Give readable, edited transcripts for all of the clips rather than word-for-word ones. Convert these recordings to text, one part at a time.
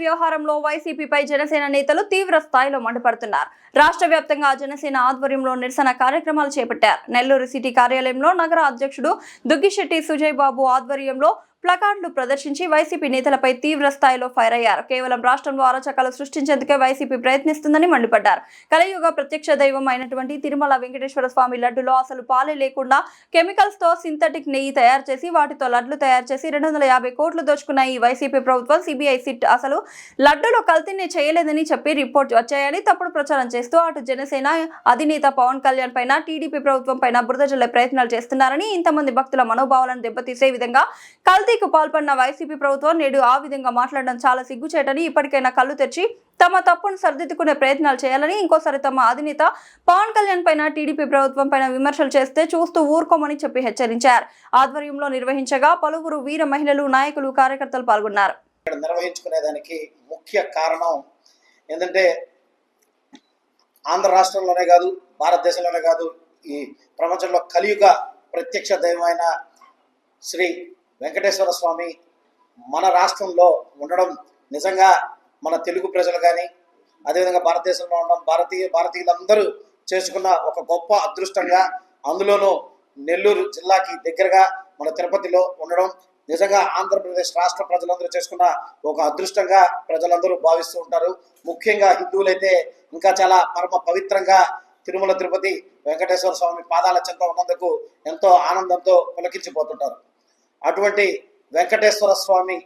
వ్యవహారంలో వైసీపీపై జనసేన నేతలు తీవ్ర స్థాయిలో మండిపడుతున్నారు. రాష్ట్ర వ్యాప్తంగా జనసేన ఆధ్వర్యంలో నిరసన కార్యక్రమాలు చేపట్టారు. నెల్లూరు సిటీ కార్యాలయంలో నగర అధ్యక్షుడు దుగ్గిశెట్టి సుజయ్ బాబు ఆధ్వర్యంలో ప్లకార్డులు ప్రదర్శించి వైసీపీ నేతలపై తీవ్ర స్థాయిలో ఫైర్ అయ్యారు. కేవలం రాష్ట్రంలో అరాచకాలు సృష్టించేందుకే వైసీపీ ప్రయత్నిస్తుందని మండిపడ్డారు. కలియుగ ప్రత్యక్ష దైవం అయినటువంటి తిరుమల వెంకటేశ్వర స్వామి లడ్డులో అసలు పాలే లేకుండా కెమికల్స్ తో సింథటిక్ నెయ్యి తయారు చేసి వాటితో లడ్లు తయారు చేసి 250 కోట్లు దోచుకున్న ఈ వైసీపీ ప్రభుత్వం సిబిఐ సిట్ అసలు లడ్డులో కల్తీనే చేయలేదని చెప్పి రిపోర్ట్ వచ్చాయని తప్పుడు ప్రచారం చేస్తూ అటు జనసేన అధినేత పవన్ కళ్యాణ్ పైన టీడీపీ ప్రభుత్వం పైన బురద జల్లే ప్రయత్నాలు చేస్తున్నారని, ఇంతమంది భక్తుల మనోభావాలను దెబ్బతీసే విధంగా కల్తీకు పాల్పడిన వైసీపీ ప్రభుత్వం నేడు ఆ విధంగా మాట్లాడడం చాలా సిగ్గుచేటని, ఇప్పటికైనా కళ్ళు తెచ్చి తమ తప్పును సరిదిద్దుకునే ప్రయత్నాలు చేయాలని, ఇంకోసారి తమ అధినేత పవన్ కళ్యాణ్ పైన టీడీపీ ప్రభుత్వం పైన విమర్శలు చేస్తే చూస్తూ ఊరుకోమని చెప్పి హెచ్చరించారు. ఆధ్వర్యంలో నిర్వహించగా పలువురు వీర మహిళలు, నాయకులు, కార్యకర్తలు పాల్గొన్నారు. నిర్వహించుకునేదానికి ముఖ్య కారణం ఏంటంటే ఆంధ్ర రాష్ట్రంలోనే కాదు, భారతదేశంలోనే కాదు, ఈ ప్రపంచంలో కలియుగ ప్రత్యక్ష దైవమైన శ్రీ వెంకటేశ్వర స్వామి మన రాష్ట్రంలో ఉండడం నిజంగా మన తెలుగు ప్రజలు కానీ, అదేవిధంగా భారతదేశంలో ఉండడం భారతీయులందరూ చేసుకున్న ఒక గొప్ప అదృష్టంగా, అందులోనూ నెల్లూరు జిల్లాకి దగ్గరగా మన తిరుపతిలో ఉండడం నిజంగా ఆంధ్రప్రదేశ్ రాష్ట్ర ప్రజలందరూ చేసుకున్న ఒక అదృష్టంగా ప్రజలందరూ భావిస్తూ ఉంటారు. ముఖ్యంగా హిందువులైతే ఇంకా చాలా పరమ పవిత్రంగా తిరుమల తిరుపతి వెంకటేశ్వర స్వామి పాదాల చెంత ఉన్నందుకు ఎంతో ఆనందంతో పులకించిపోతుంటారు. అటువంటి వెంకటేశ్వర స్వామి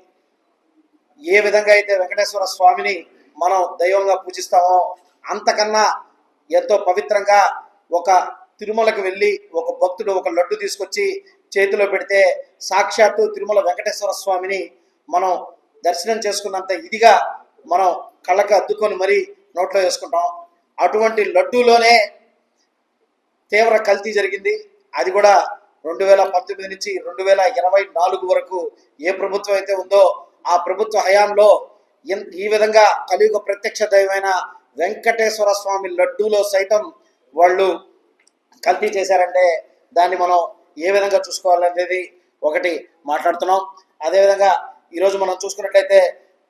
ఏ విధంగా అయితే వెంకటేశ్వర స్వామిని మనం దైవంగా పూజిస్తామో అంతకన్నా ఎంతో పవిత్రంగా ఒక తిరుమలకు వెళ్ళి ఒక భక్తుడు ఒక లడ్డు తీసుకొచ్చి చేతిలో పెడితే సాక్షాత్తు తిరుమల వెంకటేశ్వర స్వామిని మనం దర్శనం చేసుకున్నంత ఇదిగా మనం కళ్ళకి అద్దుకొని మరీ నోట్లో వేసుకుంటాం. అటువంటి లడ్డూలోనే తీవ్ర కల్తీ జరిగింది. అది కూడా 2019 నుంచి 2024 వరకు ఏ ప్రభుత్వం అయితే ఉందో ఆ ప్రభుత్వ హయాంలో ఈ విధంగా కలియుగ ప్రత్యక్ష దైవమైన వెంకటేశ్వర స్వామి లడ్డూలో సైతం వాళ్ళు కల్తీ చేశారంటే దాన్ని మనం ఏ విధంగా చూసుకోవాలనేది ఒకటి మాట్లాడుతున్నాం. అదేవిధంగా ఈరోజు మనం చూసుకున్నట్లయితే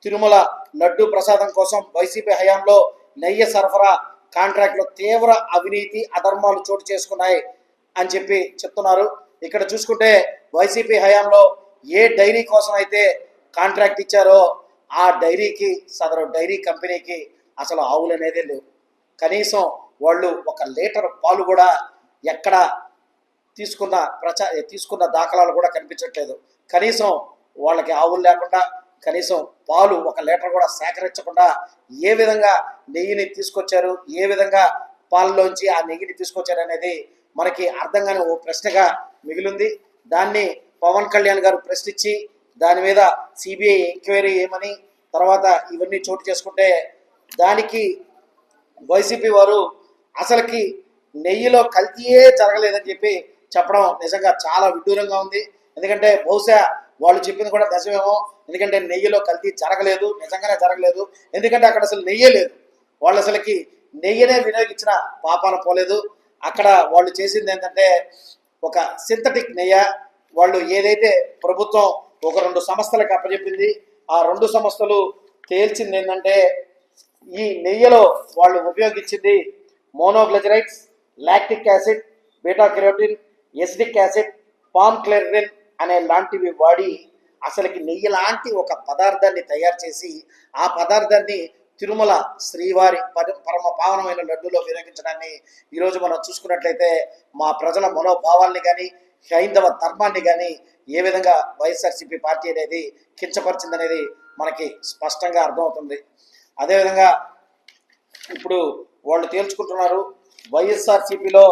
తిరుమల లడ్డు ప్రసాదం కోసం వైసీపీ హయాంలో నెయ్యి సరఫరా కాంట్రాక్ట్లో తీవ్ర అవినీతి అధర్మాలు చోటు చేసుకున్నాయి అని చెప్పి చెప్తున్నారు. ఇక్కడ చూసుకుంటే వైసీపీ హయాంలో ఏ డైరీ కోసం అయితే కాంట్రాక్ట్ ఇచ్చారో ఆ డైరీకి, సదరు డైరీ కంపెనీకి అసలు ఆవులు అనేదే లేవు. కనీసం వాళ్ళు 1 లీటర్ పాలు కూడా ఎక్కడ తీసుకున్న దాఖలాలు కూడా కనిపించట్లేదు. కనీసం వాళ్ళకి ఆవులు లేకుండా, కనీసం పాలు 1 లీటర్ కూడా సేకరించకుండా ఏ విధంగా నెయ్యిని తీసుకొచ్చారు, ఏ విధంగా పాలలోంచి ఆ నెయ్యిని తీసుకొచ్చారు అనేది మనకి అర్థం కాని ఓ ప్రశ్నగా మిగిలింది. దాన్ని పవన్ కళ్యాణ్ గారు ప్రశ్నించి దాని మీద సిబిఐ ఎంక్వైరీ ఏమని తర్వాత ఇవన్నీ చోటు చేసుకుంటే దానికి వైసీపీ వారు అసలుకి నెయ్యిలో కల్తీయే జరగలేదని చెప్పి చెప్పడం నిజంగా చాలా విడ్డూరంగా ఉంది. ఎందుకంటే బహుశా వాళ్ళు చెప్పింది కూడా నిజమేమో. ఎందుకంటే నెయ్యిలో కల్తీ జరగలేదు, నిజంగానే జరగలేదు. ఎందుకంటే అక్కడ అసలు నెయ్యే లేదు. వాళ్ళు అసలుకి నెయ్యినే వినియోగించిన పాపాన పోలేదు. అక్కడ వాళ్ళు చేసింది ఏంటంటే ఒక సింథటిక్ నెయ్యి వాళ్ళు ఏదైతే ప్రభుత్వం ఒక 2 సంస్థలకు అప్పచెప్పింది, ఆ 2 సంస్థలు తేల్చింది ఏంటంటే ఈ నెయ్యిలో వాళ్ళు ఉపయోగించింది monoglycerides, lactic acid, beta carotene, acetic acid, palm క్లెరిన్ అనే లాంటివి వాడి అసలుకి నెయ్యి లాంటి ఒక పదార్థాన్ని తయారు చేసి ఆ పదార్థాన్ని తిరుమల శ్రీవారి పరమ పావనమైన లడ్డూలో వినియోగించడాన్ని ఈరోజు మనం చూసుకున్నట్లయితే మా ప్రజల మనోభావాల్ని కానీ, హైందవ ధర్మాన్ని కానీ ఏ విధంగా వైఎస్ఆర్సీపీ పార్టీ అనేది కించపరిచిందనేది మనకి స్పష్టంగా అర్థమవుతుంది. అదేవిధంగా ఇప్పుడు వాళ్ళు తేల్చుకుంటున్నారు వైఎస్ఆర్సీపీలో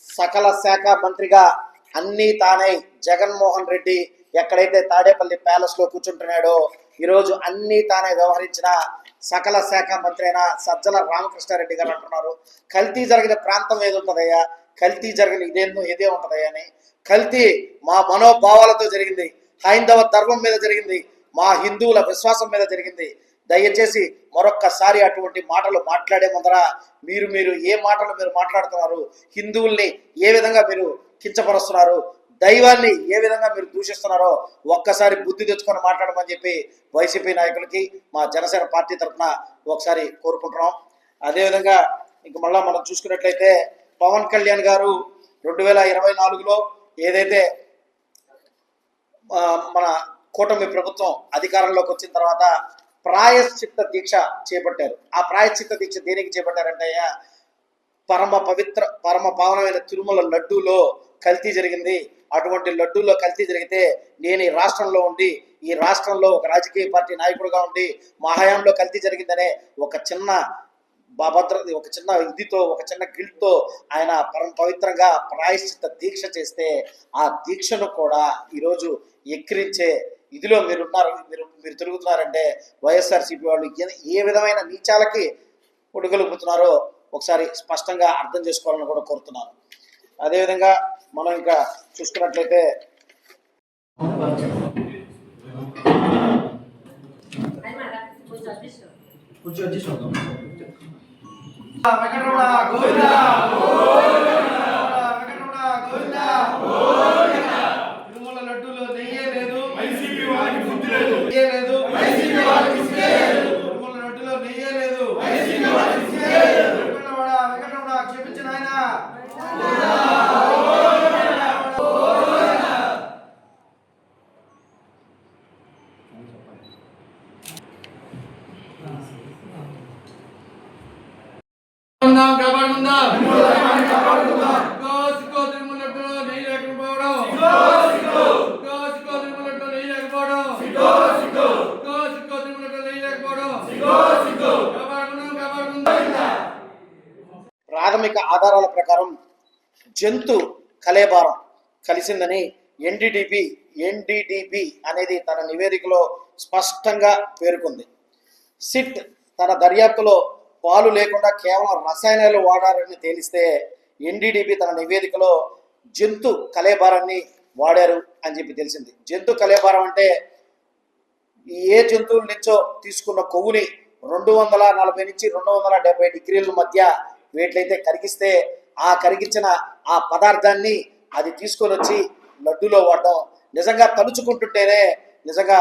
సకల శాఖ మంత్రిగా అన్నీ తానే జగన్మోహన్ రెడ్డి ఎక్కడైతే తాడేపల్లి ప్యాలెస్లో కూర్చుంటున్నాడో ఈరోజు అన్నీ తానే వ్యవహరించిన సకల శాఖ మంత్రి అయిన సజ్జల రామకృష్ణారెడ్డి గారు అంటున్నారు కల్తీ జరిగిన ప్రాంతం ఏది ఉంటుందయ్యా, కల్తీ జరిగిన ఇదే ఉంటుందయ్యా అని. కల్తీ మా మనోభావాలతో జరిగింది, హైందవ ధర్మం మీద జరిగింది, మా హిందువుల విశ్వాసం మీద జరిగింది. దయచేసి మరొక్కసారి అటువంటి మాటలు మాట్లాడే ముందర మీరు ఏ మాటలు మీరు మాట్లాడుతున్నారు, హిందువుల్ని ఏ విధంగా మీరు కించపరుస్తున్నారు, దైవాన్ని ఏ విధంగా మీరు దూషిస్తున్నారో ఒక్కసారి బుద్ధి తెచ్చుకొని మాట్లాడమని చెప్పి వైసీపీ నాయకులకి మా జనసేన పార్టీ తరఫున ఒకసారి కోరుకుంటున్నాం. అదేవిధంగా ఇంక మళ్ళా మనం చూసుకున్నట్లయితే పవన్ కళ్యాణ్ గారు 2024లో ఏదైతే మన కూటమి ప్రభుత్వం అధికారంలోకి వచ్చిన తర్వాత ప్రాయశ్చిత్త దీక్ష చేపట్టారు. ఆ ప్రాయశ్చిత్త దీక్ష దేనికి చేపట్టారంటే పరమ పావనమైన తిరుమల లడ్డూలో కల్తీ జరిగింది. అటువంటి లడ్డూలో కల్తీ జరిగితే నేను ఈ రాష్ట్రంలో ఉండి ఈ రాష్ట్రంలో ఒక రాజకీయ పార్టీ నాయకుడిగా ఉండి మా హయాంలో కల్తీ జరిగిందనే ఒక చిన్న ఒక చిన్న ఇదితో ఒక చిన్న గిల్ట్తో ఆయన పరమ పవిత్రంగా ప్రాయశ్చిత్త దీక్ష చేస్తే ఆ దీక్షను కూడా ఈరోజు ఎక్కిరించే ఇదిలో మీరున్నారు, మీరు తిరుగుతున్నారంటే వైఎస్ఆర్సీపీ వాళ్ళు ఏ విధమైన నీచాలకి ఉడగలుపుతున్నారో ఒకసారి స్పష్టంగా అర్థం చేసుకోవాలని కూడా కోరుతున్నాను. అదేవిధంగా మనం ఇంకా చూసుకున్నట్లయితే తిరుమల లడ్డూలో నెయ్యే లేదు, వైసీపీ వాళ్ళకి బుద్ధి లేదు. తిరుమల లడ్డూలో నెయ్యే లేదు, వెంకటరమణ క్షమించిన ఆయన ప్రాథమిక ఆధారాల ప్రకారం జంతు కలేబారం కలిసిందని ఎన్డీడీబీ అనేది తన నివేదికలో స్పష్టంగా పేర్కొంది. సిట్ తన దర్యాప్తులో పాలు లేకుండా కేవలం రసాయనాలు వాడారని తేలిస్తే ఎన్డీడీబీ తన నివేదికలో జంతు కలేబారాన్ని వాడారు అని చెప్పి తెలిసింది. జంతు కలేబారం అంటే ఏ జంతువుల నుంచో తీసుకున్న కొవ్వుని 240 నుంచి 270 డిగ్రీల మధ్య వేట్లయితే కరిగిస్తే ఆ కరిగించిన ఆ పదార్థాన్ని అది తీసుకొని వచ్చి లడ్డూలో వాడడం నిజంగా తలుచుకుంటుంటేనే నిజంగా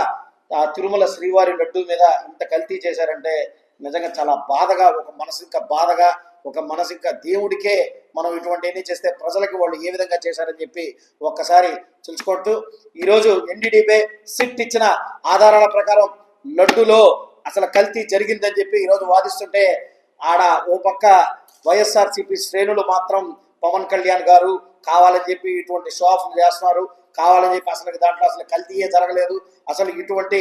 ఆ తిరుమల శ్రీవారి లడ్డూ మీద ఇంత కల్తీ చేశారంటే నిజంగా చాలా బాధగా, ఒక మనసు ఇంకా దేవుడికే మనం ఇటువంటివన్నీ చేస్తే ప్రజలకి వాళ్ళు ఏ విధంగా చేశారని చెప్పి ఒక్కసారి తెలుసుకుంటూ ఈరోజు ఎన్డీడీబీ సిట్ ఇచ్చిన ఆధారాల ప్రకారం లడ్డూలో అసలు కల్తీ జరిగిందని చెప్పి ఈరోజు వాదిస్తుంటే ఆడ ఓ పక్క వైఎస్ఆర్సీపీ శ్రేణులు మాత్రం పవన్ కళ్యాణ్ గారు కావాలని చెప్పి ఇటువంటి షో ఆఫ్లు చేస్తున్నారు, కావాలని చెప్పి అసలు దాంట్లో అసలు కల్తీయే జరగలేదు, అసలు ఇటువంటి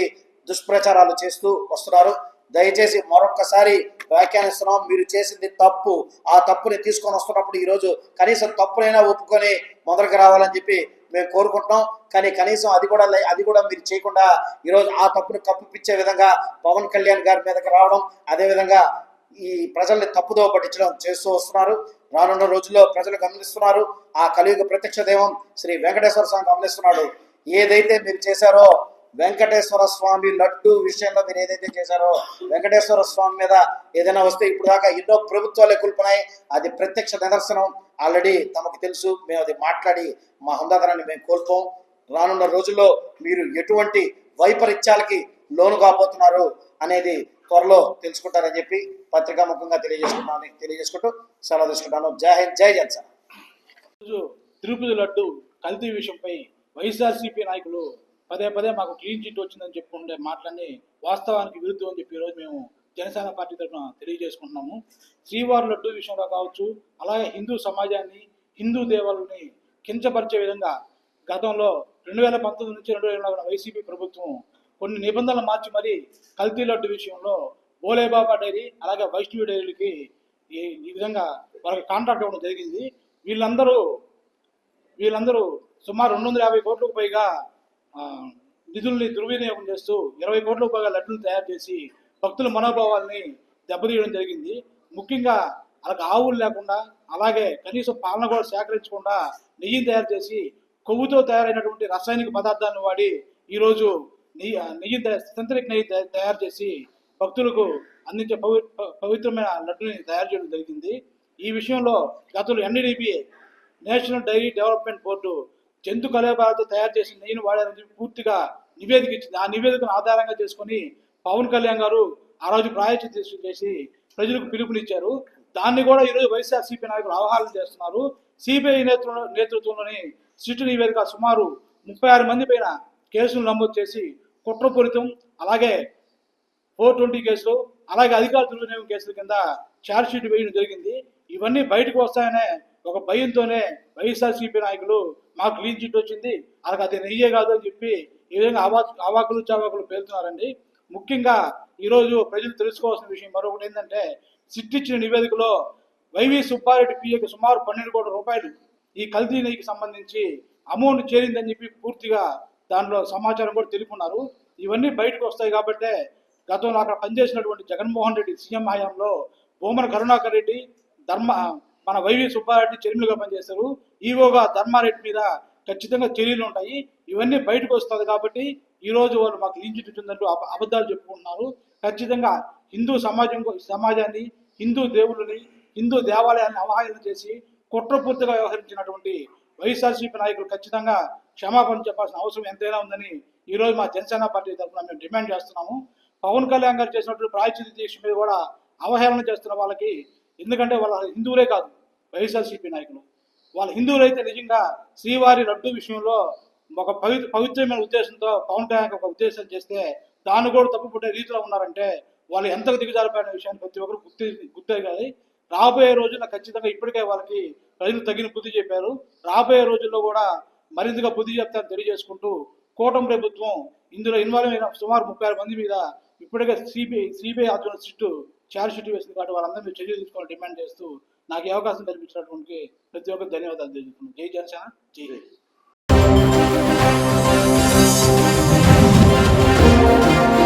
దుష్ప్రచారాలు చేస్తూ వస్తున్నారు. దయచేసి మరొక్కసారి వ్యాఖ్యానిస్తున్నాం, మీరు చేసింది తప్పు. ఆ తప్పుని తీసుకొని వస్తున్నప్పుడు ఈరోజు కనీసం తప్పునైనా ఒప్పుకొని మొదలుకు రావాలని చెప్పి మేము కోరుకుంటున్నాం. కానీ కనీసం అది కూడా మీరు చేయకుండా ఈరోజు ఆ తప్పుని కప్పిపించే విధంగా పవన్ కళ్యాణ్ గారి మీదకి రావడం, అదేవిధంగా ఈ ప్రజల్ని తప్పుదో పట్టించడం చేస్తూ వస్తున్నారు. రానున్న రోజుల్లో ప్రజలు గమనిస్తున్నారు. ఆ కలియుగ ప్రత్యక్ష దైవం శ్రీ వెంకటేశ్వర స్వామి గమనిస్తున్నాడు. ఏదైతే మీరు చేశారో వెంకటేశ్వర స్వామి లడ్డు విషయంలో మీరు ఏదైతే చేశారో వెంకటేశ్వర స్వామి మీద ఏదైనా వస్తే ఇప్పుడు దాకా ఎన్నో ప్రభుత్వాలే కూల్పున్నాయి. అది ప్రత్యక్ష నిదర్శనం. ఆల్రెడీ తమకు తెలుసు, మేము అది మాట్లాడి మా హుందాతనాన్ని మేము కోల్పోం. రానున్న రోజుల్లో మీరు ఎటువంటి వైపరీత్యాలకి లోను కాబోతున్నారు అనేది త్వరలో తెలుసుకుంటారని చెప్పి పత్రికాముఖంగా తెలియజేసుకుంటూ సెలవు తీసుకుంటాను. జై హింద్, జై జనసేన. తిరుపతి లడ్డు కల్తీ విషయంపై వైఎస్ఆర్సీపీ నాయకులు పదే మాకు క్లీన్ చిట్ వచ్చిందని చెప్పుకుంటే మాటలన్నీ వాస్తవానికి విరుద్ధం అని చెప్పి ఈరోజు మేము జనసేన పార్టీ తరఫున తెలియజేసుకుంటున్నాము. శ్రీవారి లడ్డు విషయంలో కావచ్చు, అలాగే హిందూ సమాజాన్ని, హిందూ దేవాలని కించపరిచే విధంగా గతంలో 2019 నుంచి 2024 వైసీపీ ప్రభుత్వం కొన్ని నిబంధనలు మార్చి మరీ కల్తీ లడ్డు విషయంలో బోలేబాబా డైరీ అలాగే వైష్ణవి డైరీలకి ఈ విధంగా వాళ్ళకి కాంట్రాక్ట్ ఇవ్వడం జరిగింది. వీళ్ళందరూ సుమారు 250 కోట్లకు పైగా నిధుల్ని దుర్వినియోగం చేస్తూ 20 కోట్లకు పైగా లడ్డులు తయారు చేసి భక్తుల మనోభావాల్ని దెబ్బతీయడం జరిగింది. ముఖ్యంగా వాళ్ళకి ఆవులు లేకుండా, అలాగే కనీసం పాలన కూడా సేకరించకుండా నెయ్యిని తయారు చేసి కొవ్వుతో తయారైనటువంటి రాసాయనిక పదార్థాలను వాడి ఈరోజు సింథటిక్ నెయ్యి తయారు చేసి భక్తులకు అందించే పవిత్రమైన లడ్డుని తయారు చేయడం జరిగింది. ఈ విషయంలో గతంలో NDDB national dairy development board జంతు కళేబరాలతో తయారు చేసిన నెయ్యిని వాడారని చెప్పి పూర్తిగా నివేదిక ఇచ్చింది. ఆ నివేదికను ఆధారంగా చేసుకొని పవన్ కళ్యాణ్ గారు ఆ రోజు ప్రాయశ్చిత్తం చేసి ప్రజలకు పిలుపునిచ్చారు. దాన్ని కూడా ఈరోజు వైఎస్ఆర్సీపీ నాయకులు అవహేళన చేస్తున్నారు. సిబిఐ నేతృత్వంలోని సిట్ నివేదిక సుమారు 36 మంది పైన కేసులు నమోదు చేసి కుట్రపూరితం, అలాగే 420 కేసులు, అలాగే అధికార దుర్వినియోగం కేసుల కింద ఛార్జ్ షీట్ వేయడం జరిగింది. ఇవన్నీ బయటకు వస్తాయనే ఒక భయంతోనే వైఎస్ఆర్సీపీ నాయకులు మాకు క్లీన్ చిట్ వచ్చింది, అది నెయ్యే కాదు అని చెప్పి ఈ విధంగా అవాకులు చవాకులు పేలుతున్నారండి. ముఖ్యంగా ఈరోజు ప్రజలు తెలుసుకోవాల్సిన విషయం మరొకటి ఏంటంటే, సిట్ ఇచ్చిన నివేదికలో వైవి సుబ్బారెడ్డి పిఏకి సుమారు 12 కోట్ల రూపాయలు ఈ కల్తీ నెయ్యికి సంబంధించి అమౌంట్ చేరిందని చెప్పి పూర్తిగా దానిలో సమాచారం కూడా తెలుపుకున్నారు. ఇవన్నీ బయటకు వస్తాయి కాబట్టే గతంలో అక్కడ పనిచేసినటువంటి జగన్మోహన్ రెడ్డి సీఎం హయాంలో భూమన కరుణాకర్ రెడ్డి, మన వైవి సుబ్బారెడ్డి చైర్మన్గా పనిచేస్తారు. ఈవోగా ధర్మారెడ్డి మీద ఖచ్చితంగా చర్యలు ఉంటాయి. ఇవన్నీ బయటకు వస్తుంది కాబట్టి ఈ రోజు వాళ్ళు మాకు క్లీన్ చిట్ ఉందంటూ అబద్ధాలు చెప్పుకుంటున్నారు. ఖచ్చితంగా హిందూ సమాజాన్ని, హిందూ దేవుళ్ళని, హిందూ దేవాలయాన్ని అవహేళన చేసి కుట్రపూర్తిగా వ్యవహరించినటువంటి వైఎస్ఆర్సీపీ నాయకులు ఖచ్చితంగా క్షమాపణ చెప్పాల్సిన అవసరం ఎంతైనా ఉందని ఈ రోజు మా జనసేన పార్టీ తరఫున మేము డిమాండ్ చేస్తున్నాము. పవన్ కళ్యాణ్ గారు చేసినటువంటి ప్రాయశ్చిత్త దీక్ష మీద కూడా అవహేళన చేస్తున్న వాళ్ళకి, ఎందుకంటే వాళ్ళ హిందువులే కాదు వైఎస్ఆర్సీపీ నాయకులు, వాళ్ళ హిందువులైతే నిజంగా శ్రీవారి లడ్డు విషయంలో ఒక పవిత్రమైన ఉద్దేశంతో పవన్ కళ్యాణ్ ఒక ఉద్దేశం చేస్తే దాన్ని కూడా తప్పుపట్టే రీతిలో ఉన్నారంటే వాళ్ళు ఎంతకు దిగజారిపోయిన విషయాన్ని ప్రతి ఒక్కరు గుర్తెరగాలి. రాబోయే రోజుల్లో ఖచ్చితంగా ఇప్పటికే వాళ్ళకి ప్రజలు తగిన బుద్ధి చెప్పారు. రాబోయే రోజుల్లో కూడా మరింతగా బుద్ధి చెప్తారని తెలియజేసుకుంటూ, కూటమి ప్రభుత్వం ఇందులో ఇన్వాల్వ్ అయిన సుమారు 36 మంది మీద ఇప్పటికే సిబిఐ ఆధ్వర్యంలో ఛార్జ్ షీట్ వేసింది కాబట్టి వాళ్ళందరూ మీరు చర్యలు తీసుకోవాలని డిమాండ్ చేస్తూ నాకు ఈ అవకాశం కల్పించినటువంటి ప్రతి ఒక్కరు ధన్యవాదాలు తెలుపుతున్నాను. జై జనసేన, జై